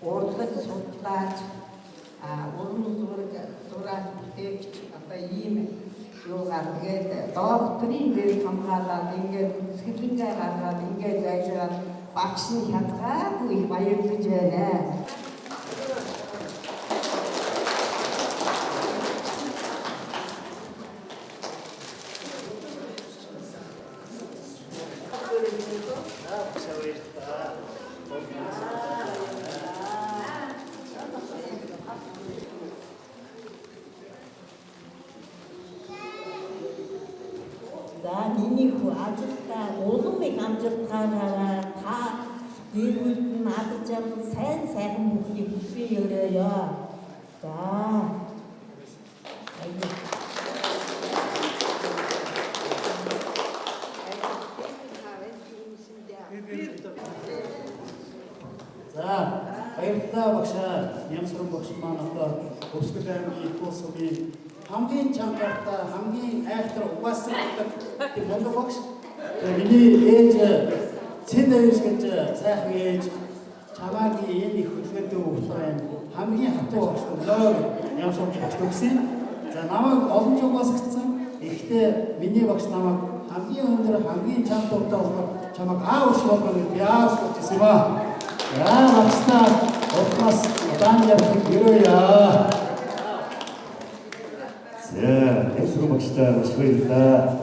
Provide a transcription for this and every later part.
урлаг судлаач уран зураг зураг бүтээгч одоо ийм юугаар тэгээд докторийн дээр хамгаалаад ингээд сэтгэлгээ гаргаад ингээд зайлшаад багш нь хязгааргүй баярлаж байна. Миний хүү ажилдаа улам их амжилтаараа та гэр бүлд нь аз жаргал сайхан бүхнийг хүсье өрөөё. За. За, баярлалаа багшаа. Нямсран багш маань одоо Өвсгөл аймгийн их улсын хамгийн чангартай, хамгийн айхтар угаасан гэдэг монгол багш. Миний ээж Цэндэрс гэж сайхан ээж чамаагийн энэ их хөдөлгөөний өвлөн хамгийн хатуу багш болоо Нямсран багш өгсөн. За намайг олон жигээс гцсан. Ихтэй миний багш намайг хамгийн өндөр, хамгийн чанга дуртай болохоор чамайг аав шиг болгоно гэж яас гэсэн юм аа. За багшаа отмас удаан явах гэрөөё. За, эсрэг багштай бас баярлалаа.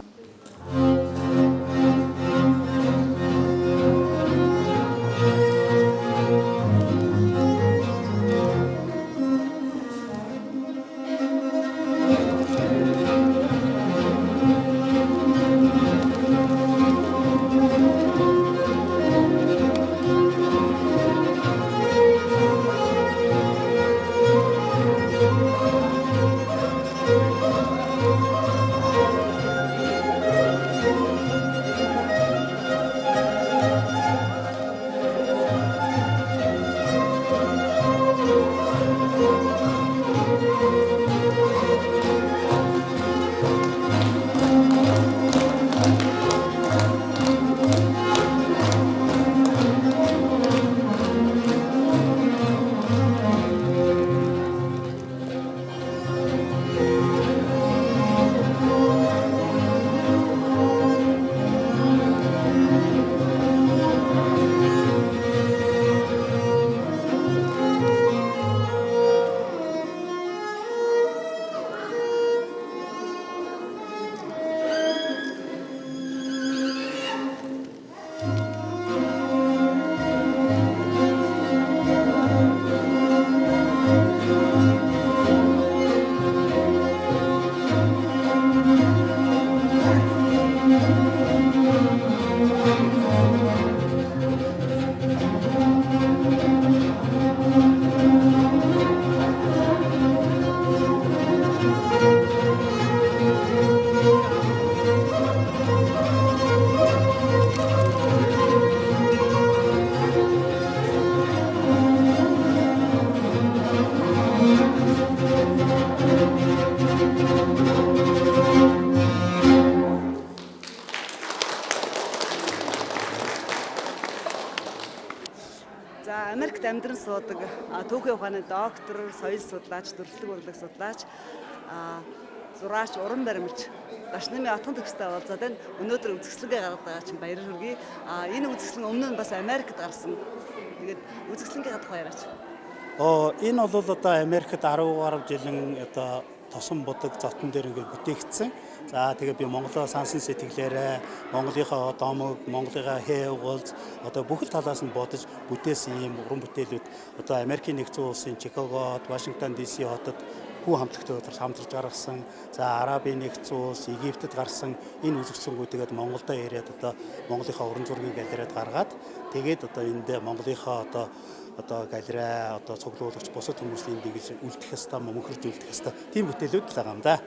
Америкт амьдран суудаг түүхийн ухааны доктор, соёл судлаач, төрөлхтөн урлаг судлаач, зураач, уран баримтч Дашнамын отгон төгстэй уулзаад байна. Өнөөдөр үзэсгэлэнгээ гаргаад байгаа чинь баяр хүргэе. Энэ үзэсгэлэн өмнө нь бас Америкт гарсан. Тэгээд үзэсгэлэнгээ тухай яриач. Энэ бол одоо Америкт 10 гаруй жилийн одоо тосон будаг зотон дээр ингээд бүтээгдсэн. За тэгээ би Монголоо сансан сэтгэлээрээ Монголынхаа домог, Монголынхаа хэвголз одоо бүх л талаас нь бодож бүтээсэн юм уран бүтээлүүд одоо Америкийн нэгдсэн улсын Чикагод, Вашингтон DC хотод хүү хамтлагтай хамтарч гаргасан. За Арабын нэгдсэн улс, Египтэд гарсан энэ үзэгсэнгүүдгээд Монголдо ирээд одоо Монголынхаа уран зургийг галерейд гаргаад тэгээд одоо энд Монголынхаа одоо галерей одоо цуглуулагч бусад хүмүүсийн ингэж үлдэх ёстой, мөнхөрж үлдэх ёстой тийм бүтээлүүд л байгаа юм да.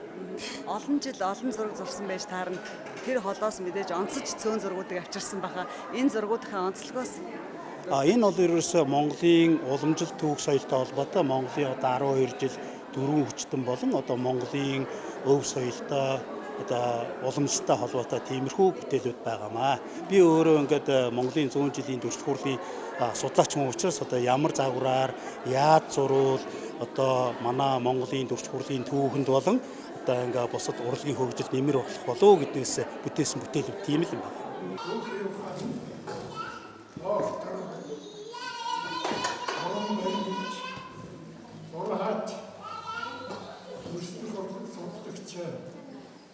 Олон жил олон зураг зурсан байж таарна. Тэр холоос мэдээж онцож цөөн зургуудыг авчирсан баха. Энэ зургуудынхаа онцлогоос энэ бол ерөөсөө Монголын уламжлалт түүх соёлтой холбоотой Монголын одоо 12 жил дөрвөн хүчтэн болон одоо Монголын өв соёлтой одоо уламжлалтай холбоотой тиймэрхүү бүтээлүүд байгаамаа. Би өөрөө ингээд Монголын 100 жилийн дүрслэх хурлын судлаач хүн учраас одоо ямар загвараар яаж зурвал одоо манай Монголын дүрслэх хурлын түүхэнд болон одоо ингээд бусад урлагийн хөгжилд нэмэр болох болов гэдгээс бүтээсэн бүтээлүүд тийм л юм байна.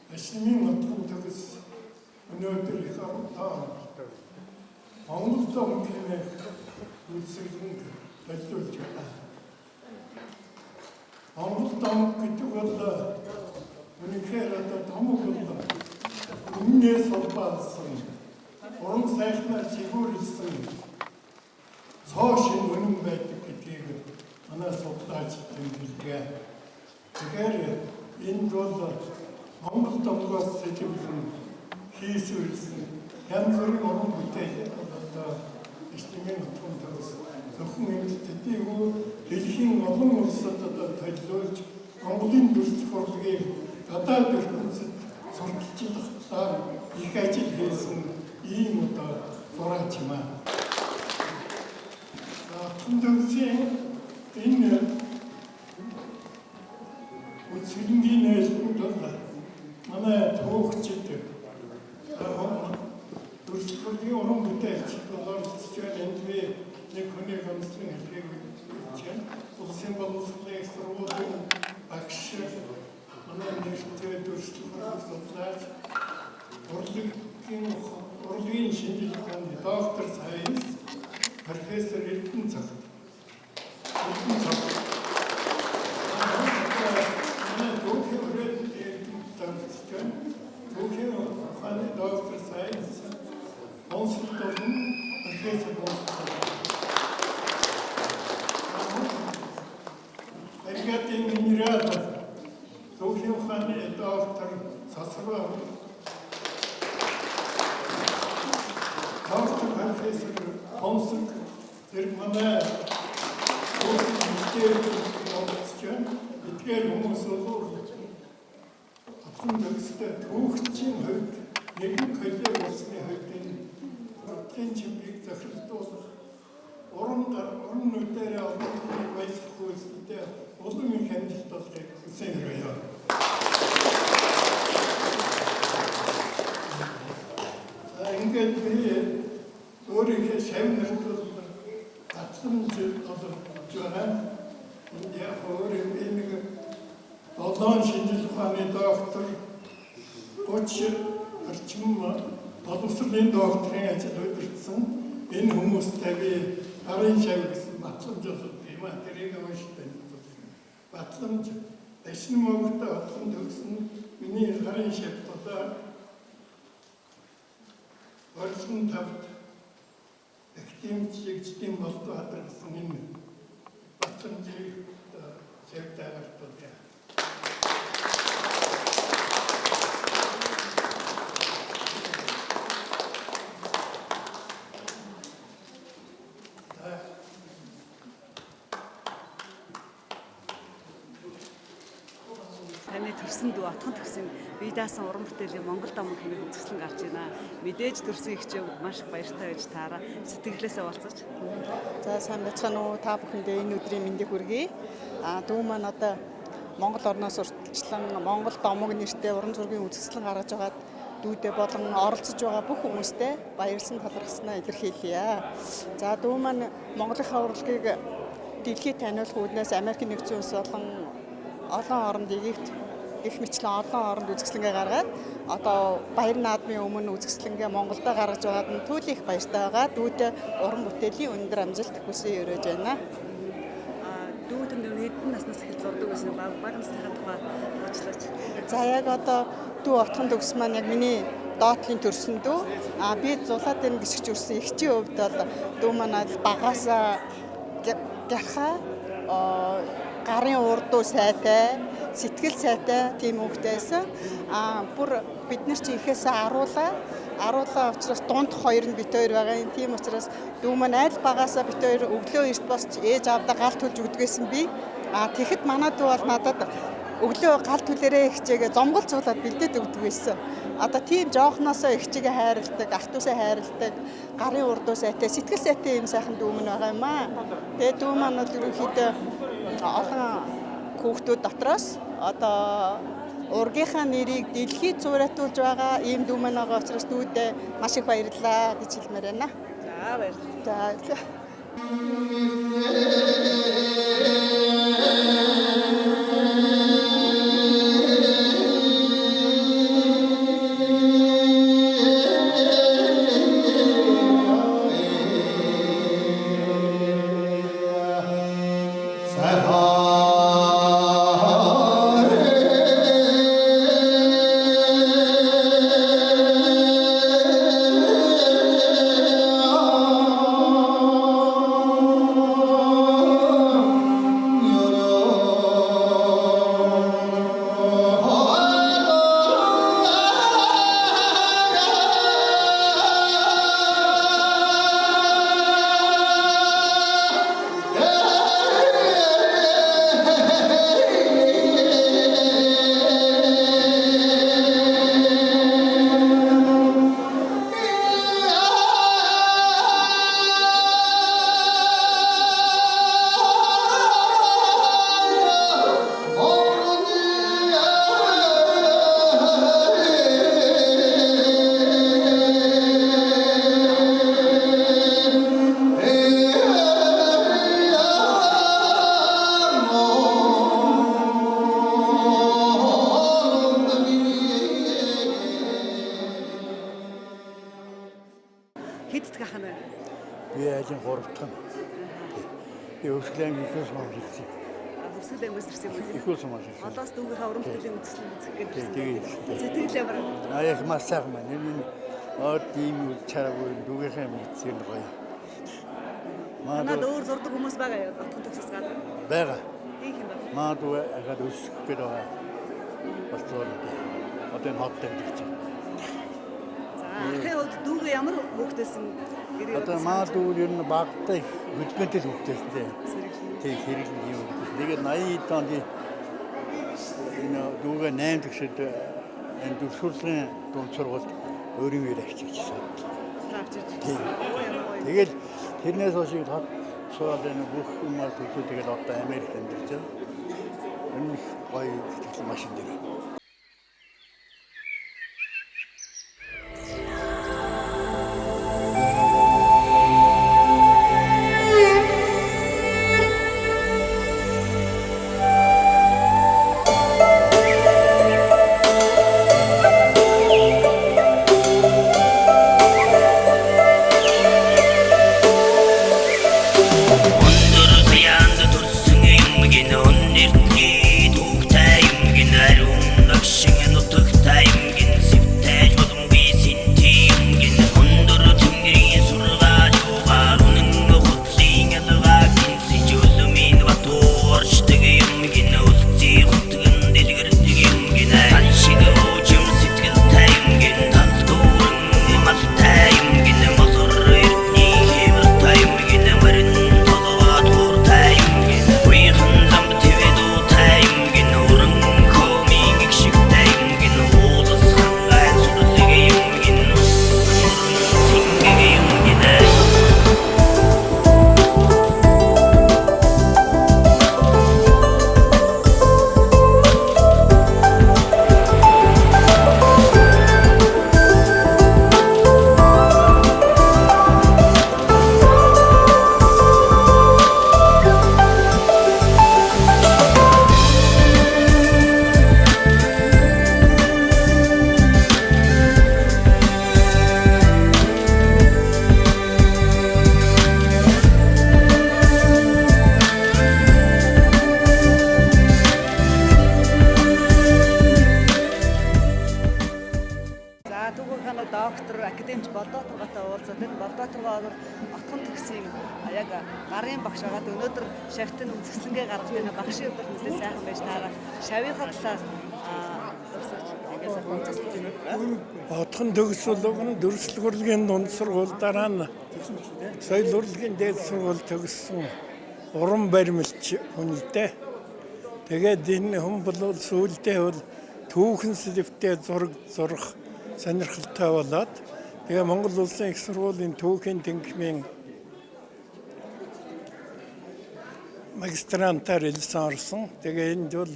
Эсмийн нутгийн төгс өнөөдөр их амтаа Монголд өнгөрөх үйлсэрлэнд ажиллаж байна. Монголд гэдэг бол үнэхээр одоо томог бол өмнөөс улбаалсан уран сайхнаар чигүүрлсэн цоошин үнэн байдаг гэдгийг манай судлаач тэмдэглэв. Тэгэхээр энэ бол Монгол томгоос сэтгэлэн хийсвэрлсэн янз бүрийн уран бүтээл одоо эсмийн нутгийн төгс зөвхөн энэ тэдийгүү дэлхийн олон улсад одоо төлөөлж Монголын дүрслэх урлагийг гадаад ертөнцид сурталчлахаар их ажил хийсэн ийм одоо зураач юм аа. Төгсийн энэ үсгэлэнгийн нээлтүүд бол манай төвөгчд дүрслэх хурлын уран бүтээлч боловсролч энд би нэг хүний гомдлын хэлхийг хэлж улсын боловсролын сургуулийн багш манай нэртэй дүрслэх хурлын судлаач урлагийн шинжилгээ ухааны доктор сайенс профессор Эрдэнэ Цаг. Доктор сайенс консультант профессор Агатын минерал төвхийн ухааны доктор Сасраа доктор профессор консульт зэрэг манай эдгээр хүмүүс бол атган төгстэй төвөгчийн хувьд нэгэн коллег болсны хувьд энэ урлагийн чимгийг захиралдуулах уран нүдээр олон баялах үйлстэй улам их амжилт олохыг хүсэн хэрэгээ. Ингээд би өөрийнхөө шавнарт бол татламж олж байгаа. Яг өөрийн би нэг долоон шинжилгээ ухааны доктор 30 орчим боловсролын докторийн ажил удирдсан энэ хүмүүстэй би гарын шав гэсэн батламж олох юм а тэрийг уншдаг. Батламж Дэшин Монголд отхон төгсөн миний гарын шав болоо орчин тавд активчдийн болдоо хадгалсан энэ батламжийг шавтаагаар тулъя. Таны төрсөн дүү отхон төгсөн бие даасан уран бүтээлийн Монгол домог хэмээх үзэсгэлэн гарч байна. Мэдээж төрсөн ихчүүд маш их баяртай байж таараа сэтгэлээсээ уулзаж. За сайн байцгаана уу та бүхэндээ энэ өдрийн мэндийг хүргэе. Дүү маань одоо Монгол орноос урьдчилан Монгол домог нэртэй уран зургийн үзэсгэлэн гаргаж байгаад дүүдээ болон оролцож байгаа бүх хүмүүстээ баярлсан талархснаа илэрхийлье. За дүү маань Монголынхаа урлагийг дэлхийд таниулах үүднээс Америк нэгдсэн улс болон олон оронд Египт их мэтлэн олон оронд үзэсгэлэнгээ гаргаад одоо баяр наадмын өмнө үзэсгэлэнгээ Монголдо гаргаж байгаад нь түүл их баяртай байгаа. Дүүдээ уран бүтээлийн өндөр амжилт хүсье өрөөж байна. Дүүд нь хэдэн наснаас эхэлж зурдаг байсан баг насныхаа тухай уучлаач. За яг одоо дүү отхон төгс маань яг миний доотлын төрсөн дүү. Би зулаа дээр гисгэж өрсөн эхчийн хувьд бол дүү маань багаасаа гярхаа гарын урдуу сайтай, сэтгэл сайтай тийм хүүхдээсэн. Бүр бид нар чи ихээсээ аруулаа учраас дунд хоёр нь бит хоёр байгаа юм. Тийм учраас дүү маань аль багаасаа бит хоёр өглөө эрт босч ээж аавдаа гал төлж өгдөгсэн би. Тэгэхэд манай дүү бол надад өглөө гал түлэрээ хичээгээ зомголцуулаад бэлдээд өгдөг байсан. Одоо тийм жоохноосоо хичээгээ хайрладаг, ах トゥ усаа хайрладаг, гарын урдуу сайтай, сэтгэл сайтай юм сайхан дүүмэн байгаа юм аа. Тэгээ дүү маань бол ерөнхийдөө олон хүүхдүүд дотроос одоо ургийнхаа нэрийг дэлхийд зураатуулж байгаа ийм дүүмэн байгаа учраас дүүдээ маш их баярлалаа гэж хэлмээр байна. За баярлалаа. За Хэддэг ахна вэ? Би айлын 3 дахь. Би өсгөлэн ихээс мавжигдсан. Хөсгөл ангиас ирсэн юм уу? Ихээс мавжигдсан. Одоос дүүгийнхаа уран бүтээлийн үзэсгэлэн үзэх гэдэг. Тэгээд Сэтгэл ямар аяг маш сайхан байна. Энэ тийм чараагүй дүүгийнхаа юм үзсэн гоё. Манад өөр зурдаг хүмүүс байгаа юу? Отхон төгсөс гадна. Бага. Их юм байна. Маадуу ахад өсөх гэдэг байгаа. Болцоор. Одоо энэ хотод амьдарч байна. Ахын хувьд дүүгээ ямар хөвгтэйсэн гэрээ Одоо маадуу ер нь багтай хөдөлгөөнтэй хөвгтэйстэй. Тэг хэрэг юм. Тэгээд 80 онд энэ дүүгээ 8 төгсөд энэ дүрсүрлийн дунд сургуульд өөрийн үеэр авчирчсан. Тэгэл тэрнээс хойш хад сууд энэ бүх юмар төлөө тэгэл одоо Америкт амьдарч байна. Энэ гоё сэтгэл машин дээр. доктор, академич Болдоотургаатай уулзаад энэ Болдоотургаа бол отхон төгсийн яг гарын багш байгаад өнөөдөр шавьтын үзэсгэлэнгээ гаргаж байна. Багшийн өдөр нэлээд сайхан байж таараа шавийнхаа талаас Отхон төгсвөл дөрвөлт хурлын дунд сургууль дараа нь соёл урлагийн дээд сургууль төгссөн уран баримлч хүнтэй. Тэгээд энэ хүн бол сүүлдээ бол түүхэн сэдвтэй зураг зурах сонирхолтой болоод тэгээ Монгол Улсын их сургуулийн түүхийн тэнгисийн магистрантаар элсэн орсон. Тэгээ энд бол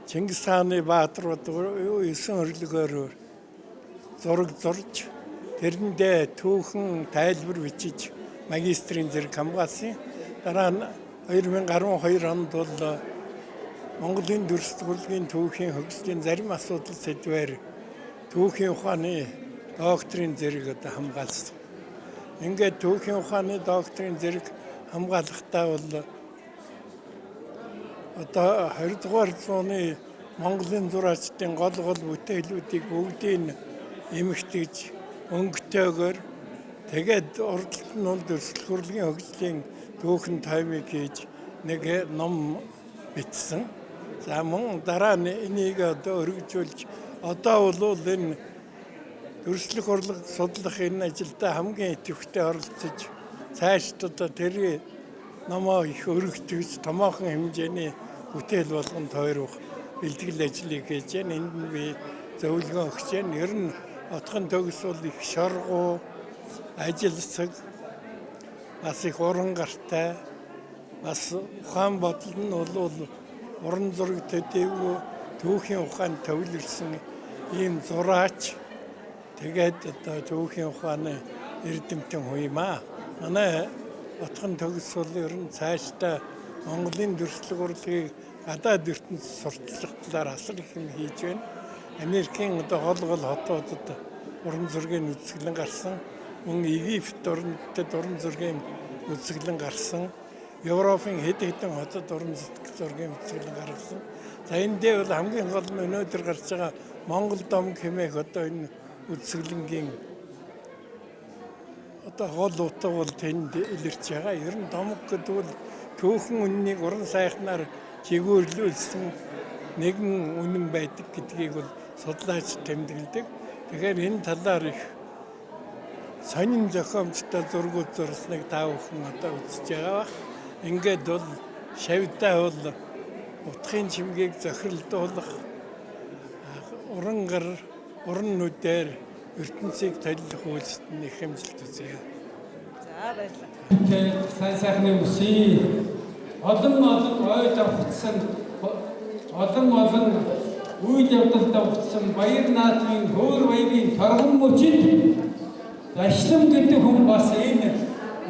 Чингис хааны бааtruуд 9 өрлөгөөр зураг зурж тэрэндээ түүхэн тайлбар бичиж магистрийн зэрэг хамгаалсан. Дараа нь 2012 онд бол Монголын дүрслэлийн түүхийн хөгжлийн зарим асуудал сэдвээр түүхийн ухааны докторийн зэрэг хамгаалсан. Ингээд түүхийн ухааны докторийн зэрэг хамгаалахдаа бол одоо 20 дугаар зууны Монголын зураачдын гол бүтээлүүдийг бүгдийг эмхтэж өнгөтэйгээр тэгээд урдлт нь бол дүрслэлийн хөгжлийн түүхэн таймыг хийж нэг ном бичсэн. За мөн дараа нь энийг одоо өргөжүүлж одоо бол энэ дүрслэх урлаг судлах энэ ажилдаа хамгийн идэвхтэй оролцож цаашд одоо тэр номоо их өргөжүүлж томоохон хэмжээний бүтээл болгон тойрох бэлтгэл ажлыг хийж байна. Энд нь би зөвлөгөө өгч байна. Ер нь отхон төгс бол их шоргуу ажилсаг бас их уран гартай бас ухаан бодол нь бол уран зураг төдийгүй түүхийн ухаанд төвлөрсөн ийм зураач тэгээд одоо түүхийн ухааны эрдэмтэн хүн юм аа. Манай отхон төгс бол ер нь цаашдаа Монголын дүрслэг урлагийг гадаад ертөнц сурталчлах талаар асар их юм хийж байна. Америкийн одоо гол хотуудад уран зургийн үзэсгэлэн гарсан. Мөн Египт уран зургийн үзэсгэлэн гарсан. Европын хэд хэдэн хотод уран зургийн үзэсгэлэн гаргасан. За энэ дээр бол хамгийн гол нь өнөөдөр гарч байгаа Монгол дом хэмээх одоо энэ үзэсгэлэнгийн одоо гол утга бол тэнд илэрч байгаа. Ер нь домог гэдэг бол түүхэн үннийг уран сайхнаар жигүүрлүүлсэн нэгэн үнэн байдаг гэдгийг бол судлаач тэмдэглэдэг. Тэгэхээр энэ талаар их сонин зохиомжтой зургууд зурсныг та бүхэн одоо үзэж байгаа. Ингээд бол шавьдаа бол утгын чимгээг зохиролдуулах уран гар уран нүдээр ертөнцийг толих үйлсэд нь их хэмжилт үзье. За баярлалаа. Сайн сайхны үсий олон ойд авцсан олон үйл явдалд авцсан баяр наадмын хөөр баярын торгон мөчид Ашлам гэдэг хүн бас энэ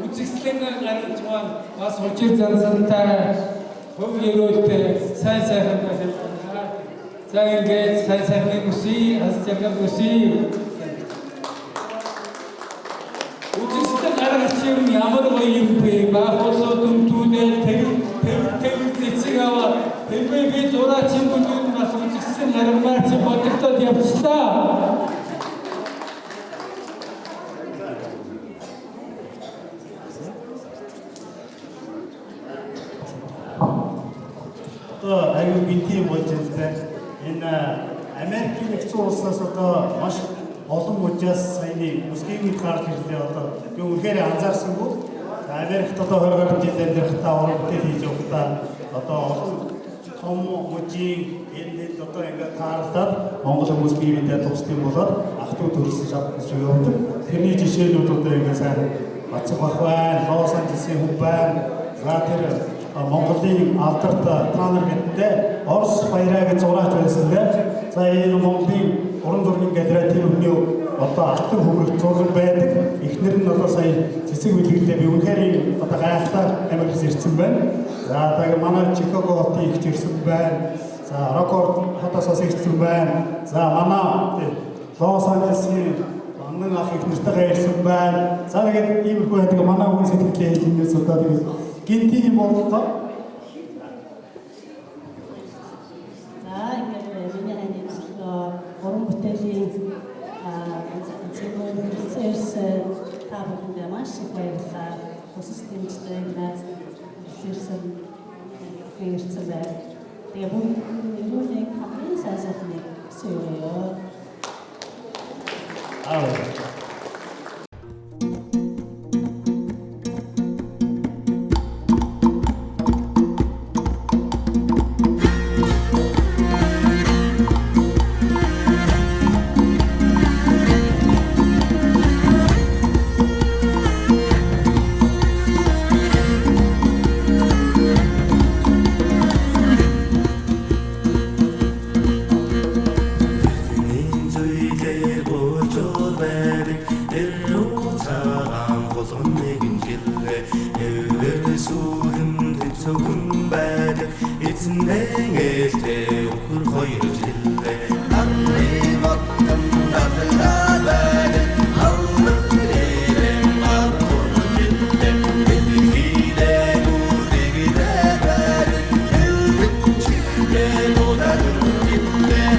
үзэсгэлэн гаргаж байгаа бас учир зансантай хөв өрөөлтэй сайн сайхантай за ингээд сайн сайхны үсий аз жаргал үсий үзэсгэлэн гаргаж юм ямар гоё юм бэ баахолоо дүмтүүлээ тэр зэцэг аваа тэрбээ би зураачин бүлүүд бас үзэсгэлэн гаргамаар чи бодогдоод явчихлаа. аюу бинтийн болжэлтэй энэ Америкийн нэгдсэн улсаас одоо маш олон мужаас саяны мөсгийн гарч ирлээ одоо би үнэхээр анзаарсангүй. Америкт одоо 20 гаруй жилээр дэрхтээ уран бүтээл хийж явахдаа одоо олон том мужийн энэ одоо ингээд тааралдаад Монгол хүмүүс биеиндээ тусдсан болоод ах トゥ төрсөн шатнаас явдаг. Тэрний жишээнүүд одоо ингээд сайн Бацэг бах байна, Лос Анжелесийн хүн байна. За тэр Монголын алдарт та нар гэдэгтэй Орос баяраа гэж зураач байсан байх. За энэ Монголын уран зургийн галерей тэр хүний одоо алтан хөврөх зураг байдаг. Эхнэр нь одоо сая цэцэг билгэлээ би үнэхээр одоо гайхалтай Америкс ирсэн байна. За тэгээ манай Чикаго хотын ихч ирсэн байна. За Рокорд хотоос ирсэн байна. За манай Лос Анжелесийн манай ах их нэртэйгээ ирсэн байна. За тэгээд иймэрхүү байдаг манай хүмүүс сэтгэлээ хэлнээс одоо тэгээд гинтийн бололтой. За ингээд миний хааны уран бүтээлийн зөвлөмжөөс та бүхэнд маш их баярлалаа. Бусад тэмцдэг нас зэрсэн фэрсэн байна. Тэгээ бүгд нэг хамгийн сайн сайхны сөйөө. сүрэн төвцөгөн байдаг эзэн ээлтэй өхөр хоёр жилээ нарны модон даллаад байдаг аллах нэрэн аргон жилээ бидхийдээ үрдэгдээ байдаг элбэг чихдээ нодад жилээ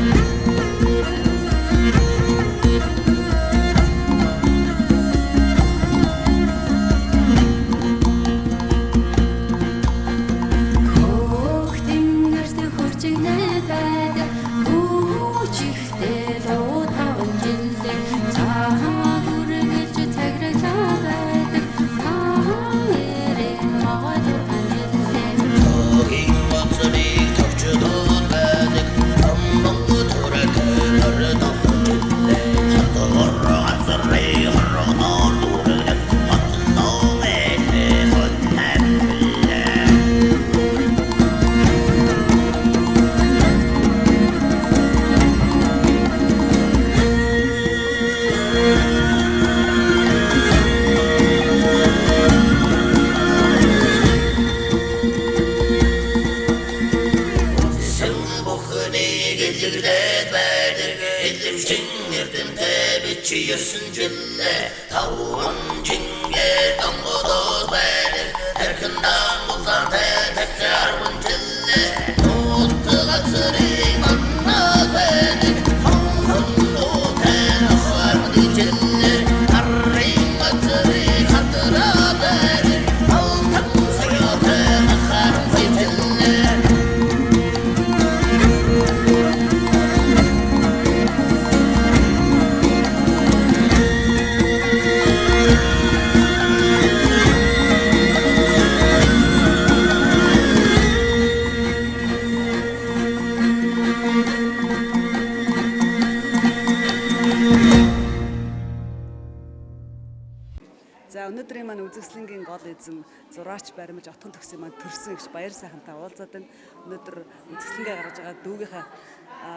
Өнөөдрийн маань үзэсгэлэнгийн гол эзэн зураач баримж отхон төгсөй маань төрсөн гэж баяр сайхантай уулзаад байна. Өнөөдөр үзэсгэлэнгээ гаргаж байгаа дүүгийнхаа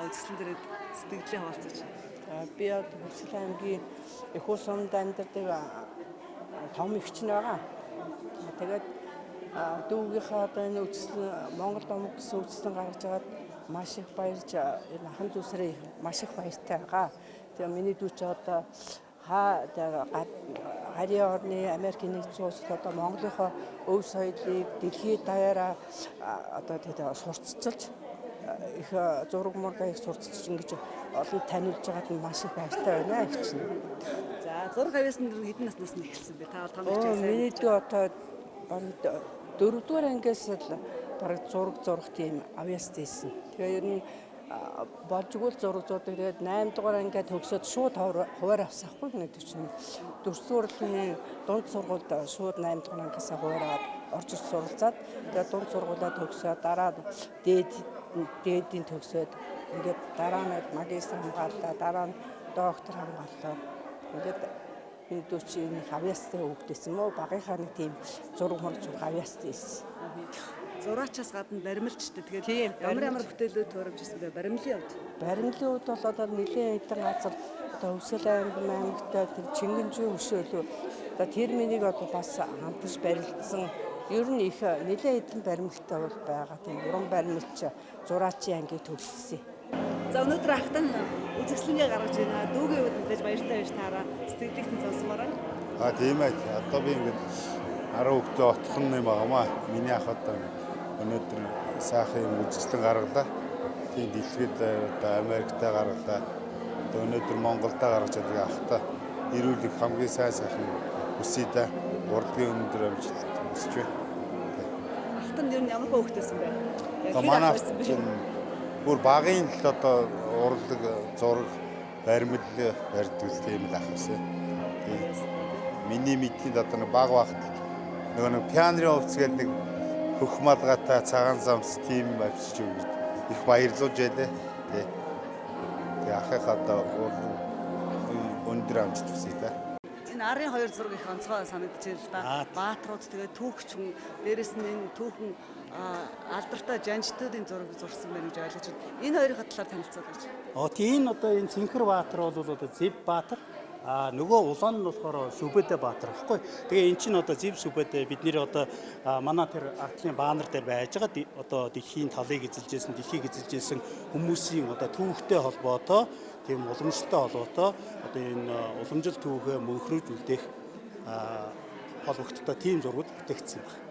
үзэсгэлэн дээр сэтгэлээ хуваалцаж. Би Хүсэл аймгийн их ус сумд амьдардаг том эгч байгаа. Тэгээд дүүгийнхаа одоо энэ үзэсгэлэн Монгол домог гэсэн үзэсгэлэн гаргаж байгаад маш их баярж энэ ахан дүүсрээ маш их баяртай байгаа. Тэгээ миний дүүч одоо Харийн орны Америкийн нэгдсэн улсад одоо Монголынхоо өв соёлыг дэлхийд даяараа одоо тэгээд сурталчилж их зураг мургаа их сурталчилж ингэж олон танилж байгаад нь маш их баяртай байна гэж чинь. За зураг авьяасны хэдэн наснаас нь эхэлсэн бэ? Та том хичээл. Миний дүү одоо 4-р ангиас л бараг зураг тийм авьяаст хийсэн. Тэгээ ер нь болжгүй л зураг зурдаг. Тэгээд 8-р ангиад төгсөөд шууд хуваар авсахгүй гэдэг чинь 4-р сургуулийн дунд сургуульд шууд 8-р ангиас хуваараад орж ир суралцаад тэгээд дунд сургуулаа төгсөөд дараа дээдийн төгсөөд ингээд дараа нь магистр хамгааллаа, дараа нь доктор хамгааллаа. Ингээд би дүүчийн авьяастай хөвгдсөн мó багийнхаа нэг тийм зураг авьяастай хийсэн. Зураачаас гадна баримлчтэй. Тэгээд ямар бүтээлүүд төрөмжсэн бэ? Баримлын хувьд. Баримлын хувьд бол одоо нэлийн хэдэн газар одоо Хүсэл аймагтай тэр Чингэнжүү хөшөөлөө одоо терминийг одоо бас хамтарч барилдсан. Ер нь их нэлийн хэдэн баримлтай бол байгаа. Тийм уран баримлч зураачийн ангийг төгссөн. За өнөөдөр ахтан үзэсгэлэнгээ гаргаж байна. Дүүгийн хувьд мэдээж баяртай байж таараа сэтгэлийг нь сонсомоор байна. Тийм ээ. Одоо би ингээд 10 хүүхдээ отхон юм аамаа. Миний ах одоо өнөөдөр сайхан үзэсгэлэн гаргалаа. Тийм дэлхийд одоо Америктай гаргалаа. Одоо өнөөдөр Монголдо гаргаж байгаа ахта ирүүлэх хамгийн сайхан хүсье да. Урлагийн өндөр амжилт хүсэж байна. Ахтан ер нь ямар хөөгтэйсэн бэ? Манай бүр багын л одоо урлаг зураг баримл барьдаг тийм л ах байсан. Миний мэдхийн одоо нэг баг багт нэг пианрын хувцас гэдэг хөх малгайтай цагаан замс тийм авчиж өгч их баярлуулж байлаа. Тэгээ ахих одоо өндөр амжилт хүсье да. Энэ арын хоёр зураг их онцгой санагдаж байна л да. Баатрууд тэгээ түүхч хүн дээрэс нь энэ түүхэн алдартай жанжтуудын зураг зурсан байна гэж ойлгож байна. Энэ хоёрын талаар танилцуулаач. Тийм одоо энэ Цэнхэр Баатар бол одоо Зэв Баатар нөгөө улаан нь болохоор Сүбэдэ Баатар гэхгүй. Тэгээ эн чинь одоо Зэв Сүбэдэ бидний одоо манай тэр артлын баанар дээр байж байгаа одоо дэлхийн талыг эзэлжсэн, дэлхийг эзэлжсэн хүмүүсийн одоо түүхтэй холбоотой тийм уламжлалтай холбоотой одоо энэ уламжлалт түүхээ мөнхрөөж үлдээх холбогдолтой тийм зургууд бүтээгдсэн байна.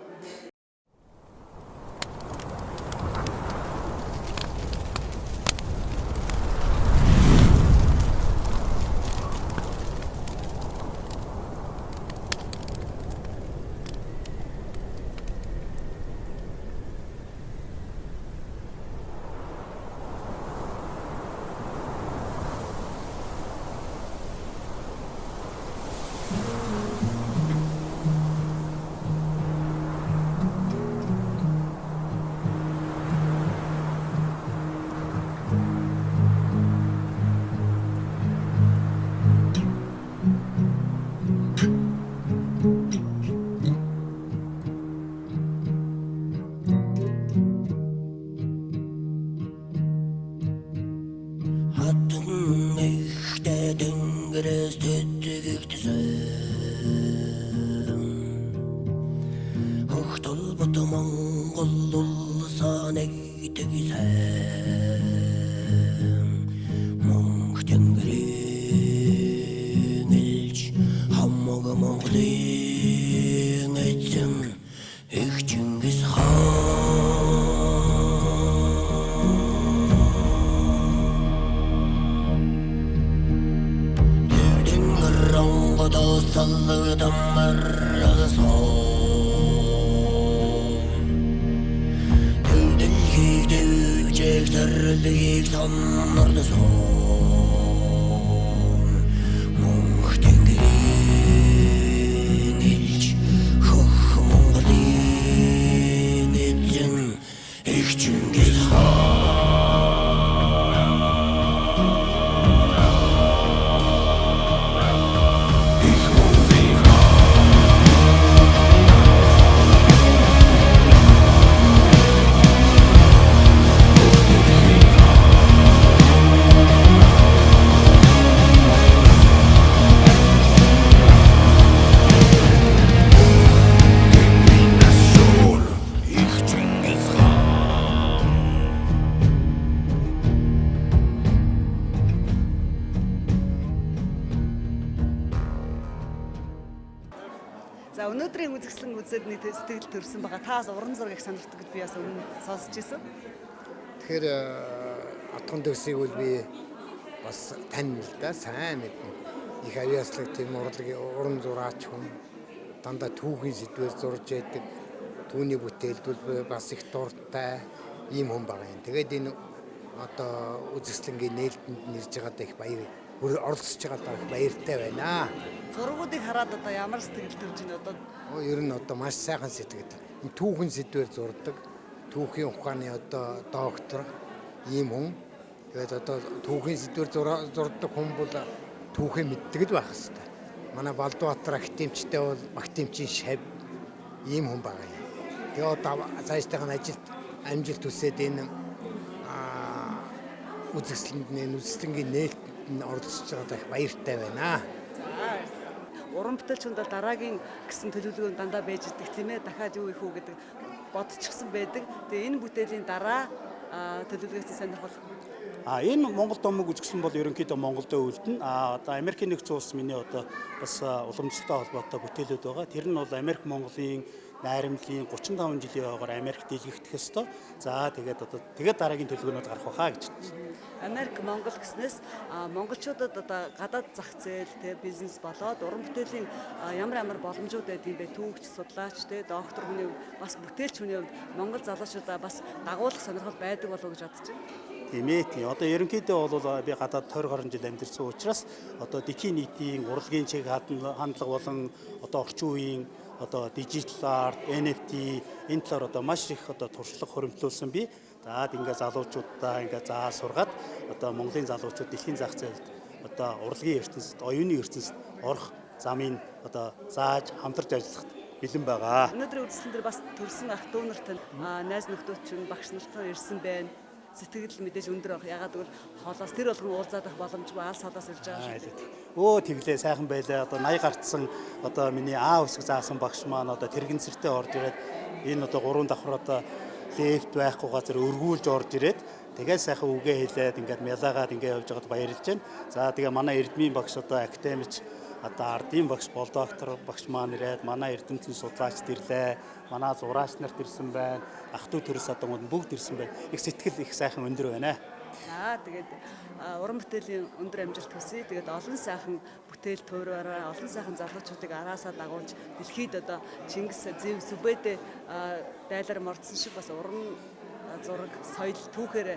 За өнөөдрийн үзэсгэлэн үзээд нэг сэтгэл төрсэн байгаа. Таас уран зургийг сонирхдаг гэж би бас өмнө сонсч ирсэн. Тэгэхээр атган төгсийг бол би бас тань л да сайн мэднэ. Их авьяаслаг тийм уран зураач хүн дандаа түүхийн сэдвээр зурж байдаг. Түүний бүтээлд бол бас их дуртай ийм хүн байгаа юм. Тэгээд энэ одоо үзэсгэлэнгийн нээлтэнд нэрж байгаадаа их баяр оролцож байгаадаа их баяртай байна. Зургуудыг хараад одоо ямар сэтгэл төрж байна одоо? Ер нь одоо маш сайхан сэтгэл. Түүхэн сэдвээр зурдаг. Түүхийн ухааны одоо доктор ийм хүн. Тэгээд одоо түүхийн сэдвээр зурдаг хүн бол түүхээ мэддэг л байх хэвээр. Манай Балдбаатар академичтэй бол академичийн шав ийм хүн байгаа юм. Тэгээд одоо цаашдаа ажилд амжилт хүсээд энэ үзэсгэлэнгийн нээлтэнд оролцож байгаадаа их баяртай байна. Уран бүтээлчүнд дараагийн гэсэн төлөвлөгөөнд дандаа байж идэг тийм ээ, дахиад юу их үү гэдэг бодчихсон байдаг. Тэгээ энэ бүтээлийн дараа төлөвлөгөөс сонирхол. Энэ Монгол домог үзэсгэлэн бол ерөнхийдөө Монголд үлдэнэ. Одоо Америкийн нэгдсэн улс миний одоо бас уламжлалтай холбоотой бүтээлүүд байгаа. Тэр нь бол Америк Монголын найрамдлын 35 жилийн ойгоор Америк дэлгэгдэх ёстой. За тэгээд дараагийн төлөвлөгөөнүүд гарах байхаа гэж байна. Америк Монгол гэснээс монголчуудад одоо гадаад зах зээл те бизнес болоод уран бүтээлийн ямар боломжууд байдгийг бэ? Түүхч, судлаач те доктор хүний бас бүтээлч хүний хувьд монгол залуучуудаа бас дагуулах сонирхол байдаг болов уу гэж бодож байна. Тийм ээ. Одоо ерөнхийдөө бол би гадаад 20 гаруй жил амьдарсан учраас одоо дэлхийн нийтийн урлагийн чиг хандлага болон одоо орчин үеийн одоо дижитал арт, NFT энэ талаар одоо маш их одоо туршлага хуримтлуулсан би. За ингээд залуучуудаа ингээд заа сургаад одоо Монголын залуучууд дэлхийн зах зээлд одоо урлагийн ертөнцид, оюуны ертөнцид орох замыг одоо зааж хамтарч ажиллахад бэлэн байгаа. Өнөөдрийн үзэсгэлэн дээр бас төрсэн ах дүү нарт найз нөхдөөч нь багш нартай ирсэн байна. сэтгэл мэдээж өндөр байх. Ягаад гэвэл хоолоос тэр болгон уулзаад авах боломжгүй алс холоос ирж байгаа шүү дээ. Өө тэглээ сайхан байлаа. Одоо 80 гарцсан одоо миний А үсэг заасан багш маань одоо тэрэгэнцэртэй орж ирээд энэ одоо 3 давхар одоо лефт байхгүй газар өргүүлж орж ирээд тэгээд сайхан үгээ хэлээд ингээд мялаагаад ингээд явж байгаад баярлж байна. За тэгээ манай эрдмийн багш одоо академич одоо ардын багш бол доктор багш маань ирээд манай эрдэмтэн судлаач ирлээ. Манай зураач нарт ирсэн байна. Ах トゥ төрөс одоо бүгд ирсэн байна. Их сэтгэл их сайхан өндөр байна. Тэгээд уран бүтээлийн өндөр амжилт хүсье. Тэгээд олон сайхан бүтээл туураараа олон сайхан залуучуудыг араасаа дагуулж дэлхийд одоо Чингис Зэв Сүбэдэ дайлар мордсон шиг бас уран зураг соёл түүхээр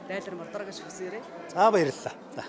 дайлар мордороо гэж хүсээрэй. За баярлалаа. За.